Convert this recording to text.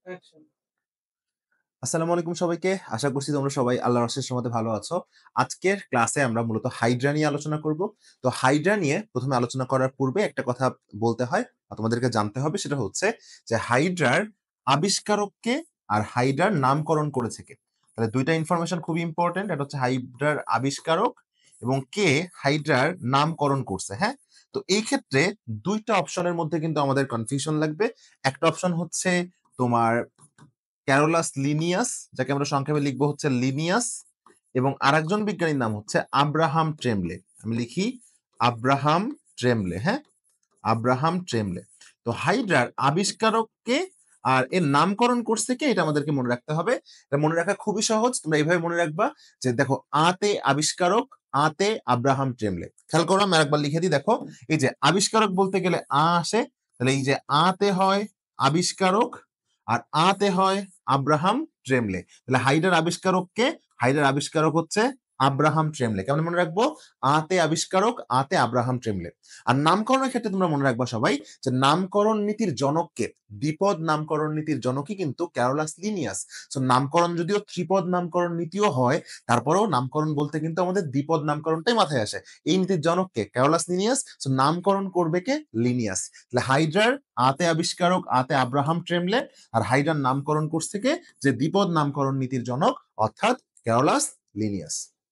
Action. আসসালামু আলাইকুম সবাইকে। আশা করছি তোমরা সবাই আল্লাহর অশেষ রহমতে ভালো আছো। আজকের ক্লাসে আমরা মূলত হাইড্রা নিয়ে আলোচনা করব। তো হাইড্রা নিয়ে ১ম এ আলোচনা করার পূর্বে একটা কথা বলতে হয় বা তোমাদেরকে জানতে হবে সেটা হচ্ছে যে হাইড্রার আবিষ্কারক কে আর হাইড্রার নামকরণ করেছে কে? তাহলে ২ টা ইনফরমেশন খুবই ইম্পোর্টেন্ট। এটা হচ্ছে হাইড্রার আবিষ্কারক এবং কে হাইড্রার নামকরণ করছে, হ্যাঁ? তো এই ক্ষেত্রে ২ টা অপশনের মধ্যে কিন্তু আমাদের কনফিউশন লাগবে। একটা অপশন হচ্ছে তোমার ক্যারোলাস লিনিয়াস, যাকে আমরা সংক্ষেপে লিখবো হচ্ছে লিনিয়াস, এবং আরেকজন বিজ্ঞানীর নাম হচ্ছে আব্রাহাম ট্রেমলে। আমি লিখি আব্রাহাম ট্রেমলে, হ্যাঁ? আব্রাহাম ট্রেমলে। তো হাইড্রার আবিষ্কারককে আর এর নামকরণ করছে কে, এটা আমাদেরকে মনে রাখতে হবে। এটা মনে রাখা খুবই সহজ। তোমরা এইভাবে মনে রাখবা যে দেখো, আ তে আবিষ্কারক, আ তে আব্রাহাম ট্রেমলে। খেয়াল করো, আমি আরেকবার লিখে দিই। দেখো, এই যে আবিষ্কারক বলতে গেলে আ আসে, তাহলে এই যে আ তে হয় আবিষ্কারক আর আ তে হয় আব্রাহাম ট্রেমলে। তাহলে হাইড্রার আবিষ্কারক কে? হাইড্রার আবিষ্কারক হচ্ছে আব্রাহাম ট্রেমলে। কেমন মনে রাখবো? আ তে আবিষ্কারক, আ তে আব্রাহাম ট্রেমলে। আর নামকরণের ক্ষেত্রে তোমরা মনে রাখবা সবাই যে নামকরণ নীতির জনককে, দ্বিপদ নামকরণ নীতির জনকই কিন্তু ক্যারোলাস লিনিয়াস। সো নামকরণ যদিও ত্রিপদ নামকরণ নীতিও হয়, তারপরেও নামকরণ বলতে কিন্তু আমাদের দ্বিপদ নামকরণটাই মাথায় আসে। এই নীতির জনককে ক্যারোলাস লিনিয়াস, সো নামকরণ করবে কে? লিনিয়াস। তাহলে হাইড্রার আতে আবিষ্কারক, আতে আব্রাহাম ট্রেমলে, আর হাইড্রার নামকরণ করছে কে? যে দ্বিপদ নামকরণ নীতির জনক, অর্থাৎ ক্যারোলাস লিনিয়াস।